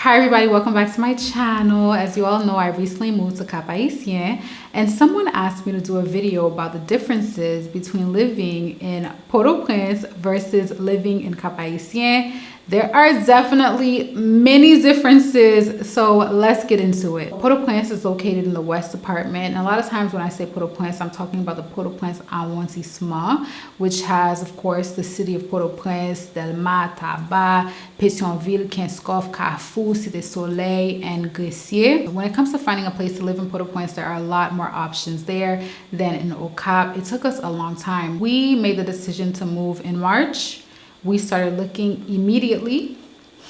Hi everybody, welcome back to my channel. As you all know, I recently moved to Cap-Haitien and someone asked me to do a video about the differences between living in Port-au-Prince versus living in Cap-Haitien. There are definitely many differences, so let's get into it. Port-au-Prince is located in the West Department, and a lot of times when I say Port-au-Prince, I'm talking about the Port-au-Prince arrondissement, which has, of course, the city of Port-au-Prince, Delma, Tabat, Pétionville, Kinskoff, Carrefour, Cité Soleil, and Grecier. When it comes to finding a place to live in Port-au-Prince, there are a lot more options there than in Cap. It took us a long time. We made the decision to move in March. We started looking immediately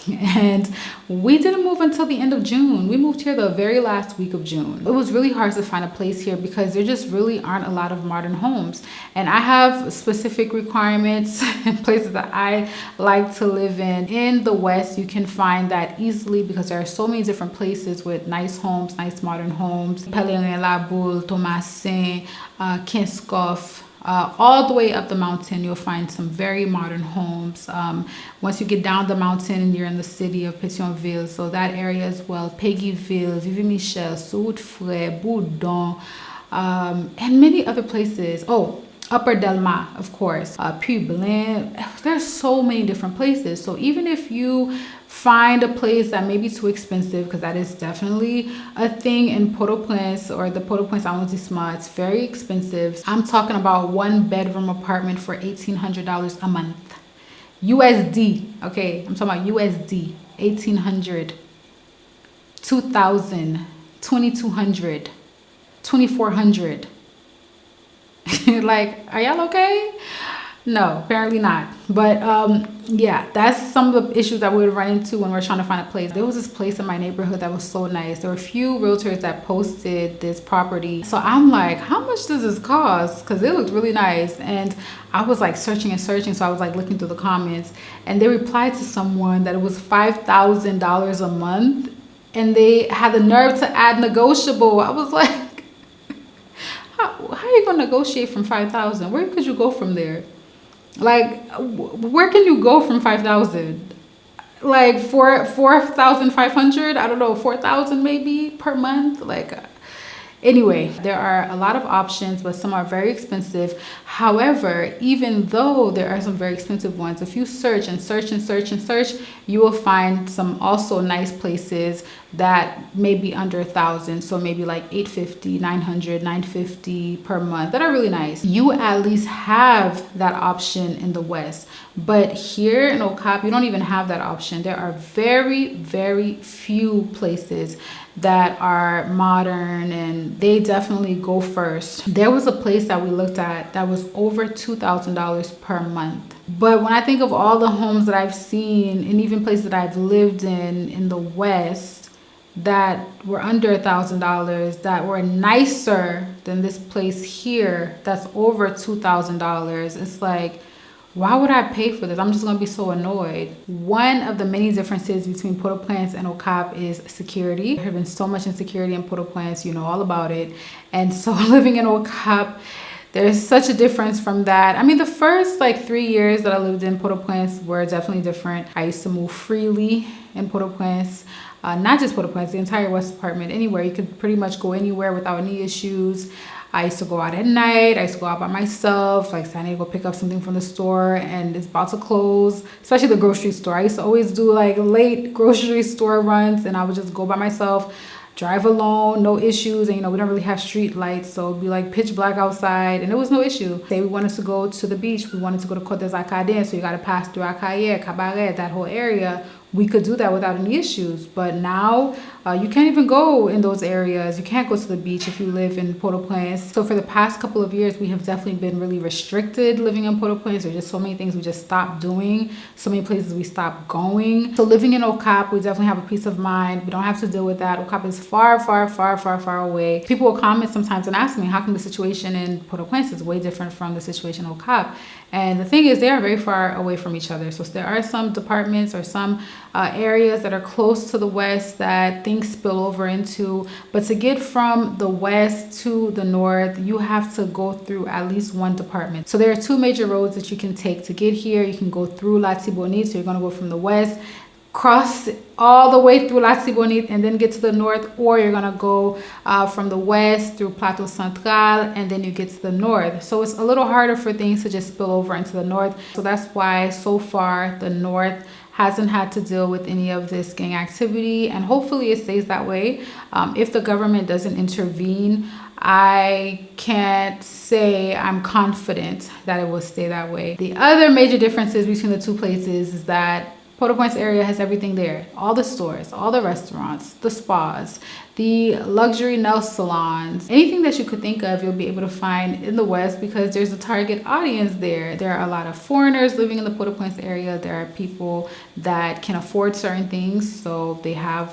and we didn't move until the end of June. We moved here the very last week of June. It was really hard to find a place here because there just really aren't a lot of modern homes. And I have specific requirements and places that I like to live in. In the West, you can find that easily because there are so many different places with nice homes, nice modern homes. Pèlerin, La Boule, Thomasin, Kinskoff. All the way up the mountain, you'll find some very modern homes. Once you get down the mountain, you're in the city of Pétionville, so that area as well. Péguiville, Vivi-Michel, Soutfray, Boudon, and many other places. Oh, Upper Delma, of course, Publin. There's so many different places. So even if you find a place that may be too expensive, because that is definitely a thing in Port-au-Prince or the Port-au-Prince arrondissement, it's very expensive. I'm talking about one bedroom apartment for $1,800 a month. USD, okay? I'm talking about USD, 1,800, 2,000, 2,200, 2,400. Like, are y'all okay? No, apparently not. But yeah, that's some of the issues that we would run into when we're trying to find a place. There was this place in my neighborhood that was so nice. There were a few realtors that posted this property. So I'm like, how much does this cost? Because it looked really nice. And I was like searching and searching. So I was like looking through the comments. And they replied to someone that it was $5,000 a month. And they had the nerve to add negotiable. I was like, how are you going to negotiate from 5,000? Where could you go from there? Like, where can you go from 5,000? Like 4,500? I don't know, 4,000 maybe per month? Like, anyway, there are a lot of options, but some are very expensive. However, even though there are some very expensive ones, if you search and search and search and search, you will find some also nice places that may be under 1,000. So maybe like 850, 900, 950 per month that are really nice. You at least have that option in the West. But here in Cap, you don't even have that option. There are very, very few places that are modern, and they definitely go first. There was a place that we looked at that was over $2,000 per month. But when I think of all the homes that I've seen and even places that I've lived in the West that were under $1,000, that were nicer than this place here that's over $2,000, it's like, why would I pay for this? I'm just going to be so annoyed. One of the many differences between Port-au-Prince and Cap is security. There has been so much insecurity in Port-au-Prince, you know all about it. And so living in Cap, there's such a difference from that. I mean, the first like 3 years that I lived in Port-au-Prince were definitely different. I used to move freely in Port-au-Prince. Not just Port-au-Prince, the entire West Department, anywhere. You could pretty much go anywhere without any issues. I used to go out at night. I used to go out by myself. Like, say I need to go pick up something from the store and it's about to close, especially the grocery store. I used to always do like late grocery store runs, and I would just go by myself, drive alone, no issues. And, you know, we don't really have street lights, so it'd be like pitch black outside, and it was no issue. Say we wanted to go to the beach. We wanted to go to Côte des Acadiens, so you got to pass through Akaye, Cabaret, that whole area. We could do that without any issues. But now you can't even go in those areas. You can't go to the beach if you live in Port-au-Prince. So for the past couple of years, we have definitely been really restricted living in Port-au-Prince. There's just so many things we just stopped doing, so many places we stopped going. So living in Cap, we definitely have a peace of mind. We don't have to deal with that. Cap is far, far, far, far, far away. People will comment sometimes and ask me, how come the situation in Port-au-Prince is way different from the situation in Cap? And the thing is, they are very far away from each other. So there are some departments or some areas that are close to the West that things spill over into. But to get from the West to the North, you have to go through at least one department. So there are two major roads that you can take to get here. You can go through La Tibonite, so you're going to go from the West, cross all the way through La Tibonite and then get to the north, or you're gonna go from the west through Plateau Central and then you get to the north. So it's a little harder for things to just spill over into the north. So that's why so far the north hasn't had to deal with any of this gang activity, and hopefully it stays that way. If the government doesn't intervene, I can't say I'm confident that it will stay that way. The other major differences between the two places is that Port-au-Prince area has everything there. All the stores, all the restaurants, the spas, the luxury nail salons, anything that you could think of, you'll be able to find in the West because there's a target audience there. There are a lot of foreigners living in the Port-au-Prince area. There are people that can afford certain things, so they have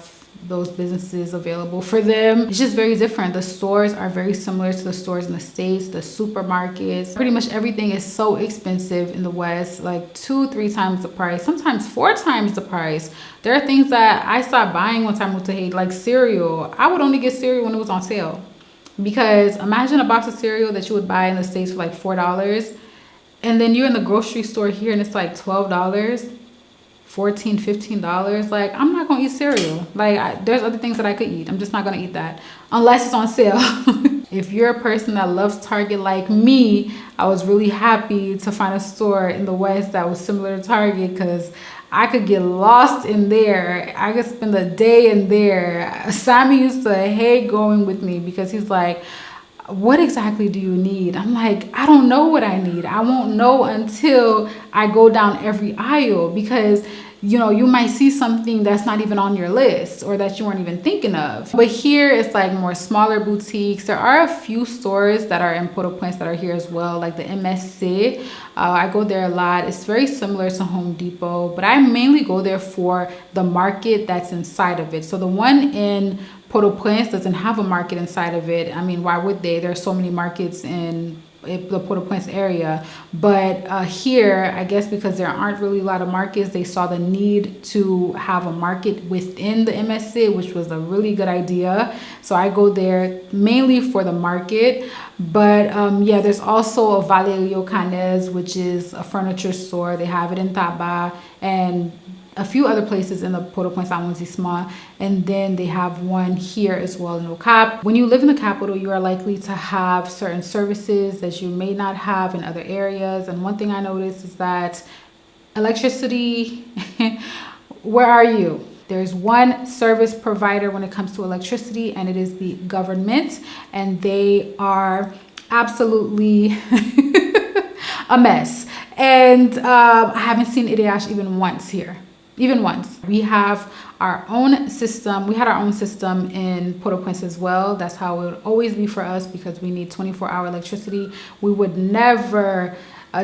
those businesses available for them. It's just very different. The stores are very similar to the stores in the States, the supermarkets. Pretty much everything is so expensive in the West, like 2-3 times the price, sometimes 4 times the price. There are things that I stopped buying once I moved to Haiti, like cereal. I would only get cereal when it was on sale. Because imagine a box of cereal that you would buy in the States for like $4, and then you're in the grocery store here and it's like $12. $14-15. Like, I'm not gonna eat cereal. Like, there's other things that I could eat. I'm just not gonna eat that unless it's on sale. If you're a person that loves Target like me, I was really happy to find a store in the West that was similar to Target because I could get lost in there. I could spend a day in there. Sammy used to hate going with me because he's like, what exactly do you need? I'm like, I don't know what I need. I won't know until I go down every aisle because, you know, you might see something that's not even on your list or that you weren't even thinking of. But here it's like more smaller boutiques. There are a few stores that are in Port-au-Prince that are here as well, like the MSC. I go there a lot. It's very similar to Home Depot, but I mainly go there for the market that's inside of it. So the one in Port-au-Prince doesn't have a market inside of it. I mean, why would they? There are so many markets in the Port-au-Prince area. But here, I guess because there aren't really a lot of markets, they saw the need to have a market within the MSC, which was a really good idea. So I go there mainly for the market. But yeah, there's also a Valerio Canes, which is a furniture store. They have it in Taba and a few other places in the Port-au-Prince arrondissement, and then they have one here as well in Cap. When you live in the capital, you are likely to have certain services that you may not have in other areas. And one thing I noticed is that electricity, where are you? There's one service provider when it comes to electricity, and it is the government, and they are absolutely a mess. And I haven't seen IDH even once here. Even once. We have our own system. We had our own system in Port-au-Prince as well. That's how it would always be for us because we need 24-hour electricity. We would never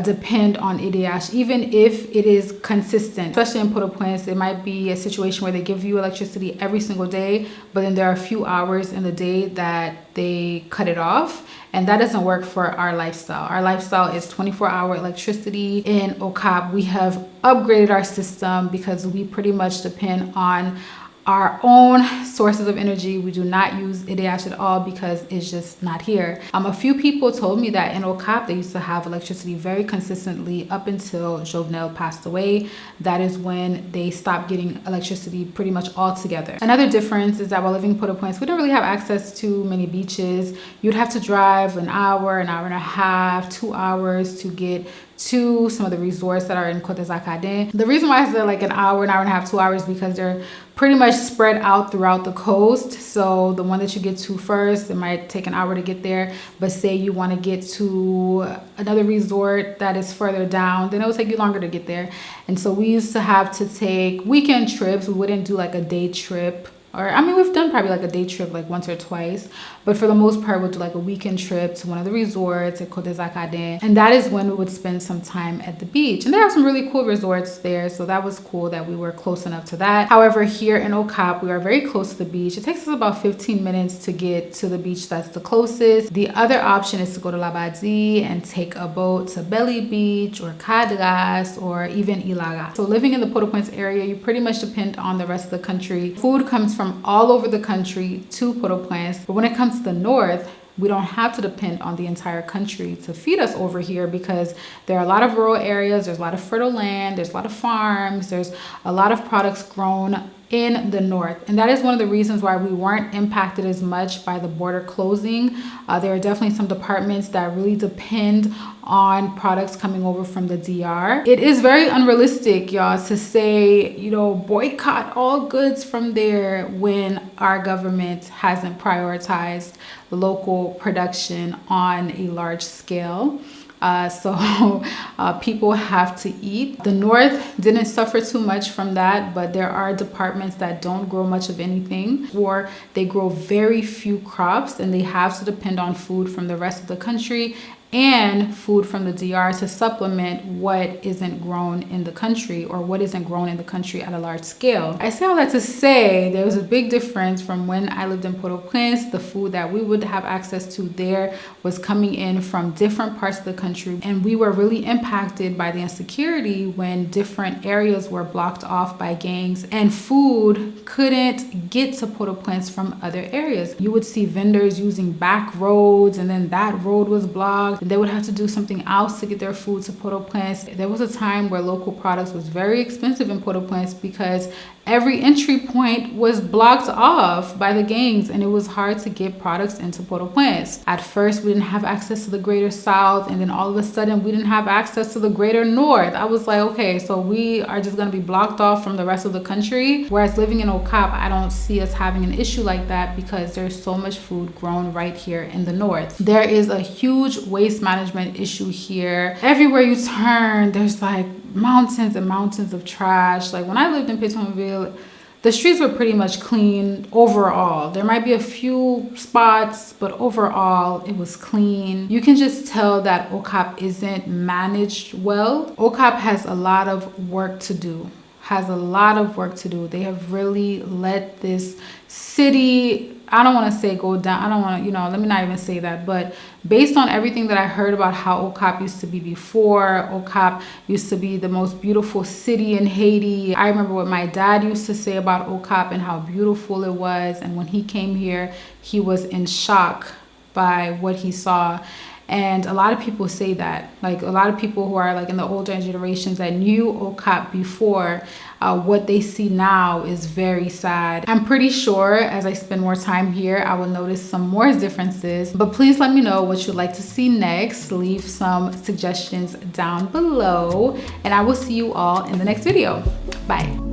depend on IDH, even if it is consistent. Especially in Port-au-Prince, it might be a situation where they give you electricity every single day, but then there are a few hours in the day that they cut it off. And that doesn't work for our lifestyle. Our lifestyle is 24-hour electricity. In Okap, we have upgraded our system because we pretty much depend on our own sources of energy. We do not use IDH at all because it's just not here. A few people told me that in Okap, they used to have electricity very consistently up until Jovenel passed away. That is when they stopped getting electricity pretty much altogether. Another difference is that while living in Port-au-Prince, we don't really have access to many beaches. You'd have to drive an hour and a half, 2 hours to get to some of the resorts that are in Côte Zacadin. The reason why I said like an hour and a half, 2 hours, because they're pretty much spread out throughout the coast. So the one that you get to first, it might take an hour to get there. But say you want to get to another resort that is further down, then it will take you longer to get there. And so we used to have to take weekend trips. We wouldn't do like a day trip. Or, I mean, we've done probably like a day trip like once or twice, but for the most part, we'll do like a weekend trip to one of the resorts at Côte Zacadin. And that is when we would spend some time at the beach. And there are some really cool resorts there, so that was cool that we were close enough to that. However, here in Okap, we are very close to the beach. It takes us about 15 minutes to get to the beach that's the closest. The other option is to go to Labadie and take a boat to Belly Beach or Cadras or even Ilaga. So living in the Port-au-Prince area, you pretty much depend on the rest of the country. Food comes from all over the country to Port-au-Prince. But when it comes to the north, we don't have to depend on the entire country to feed us over here, because there are a lot of rural areas, there's a lot of fertile land, there's a lot of farms, there's a lot of products grown in the north. And that is one of the reasons why we weren't impacted as much by the border closing. There are definitely some departments that really depend on products coming over from the DR. It is very unrealistic, y'all, to say, you know, boycott all goods from there when our government hasn't prioritized local production on a large scale. People have to eat. The North didn't suffer too much from that, but there are departments that don't grow much of anything, or they grow very few crops, and they have to depend on food from the rest of the country and food from the DR to supplement what isn't grown in the country, or what isn't grown in the country at a large scale. I say all that to say there was a big difference from when I lived in Port-au-Prince. The food that we would have access to there was coming in from different parts of the country, and we were really impacted by the insecurity when different areas were blocked off by gangs and food couldn't get to Port-au-Prince from other areas. You would see vendors using back roads, and then that road was blocked. They would have to do something else to get their food to Port-au-Prince. There was a time where local products was very expensive in Port-au-Prince because every entry point was blocked off by the gangs, and it was hard to get products into Port-au-Prince. At first, we didn't have access to the greater South, and then all of a sudden, we didn't have access to the greater North. I was like, okay, so we are just gonna be blocked off from the rest of the country. Whereas living in Okap, I don't see us having an issue like that because there's so much food grown right here in the North. There is a huge waste management issue here. Everywhere you turn, there's like mountains and mountains of trash. Like when I lived in Pétionville, the streets were pretty much clean overall. There might be a few spots, but overall it was clean. You can just tell that Okap isn't managed well. Okap has a lot of work to do. They have really let this city, I don't want to say go down. I don't want to, let me not even say that. But based on everything that I heard about how Okap used to be before, Okap used to be the most beautiful city in Haiti. I remember what my dad used to say about Okap and how beautiful it was. And when he came here, he was in shock by what he saw. And a lot of people say that, like a lot of people who are like in the older generations that knew Okap before, what they see now is very sad. I'm pretty sure as I spend more time here, I will notice some more differences. But please let me know what you'd like to see next. Leave some suggestions down below, and I will see you all in the next video. Bye.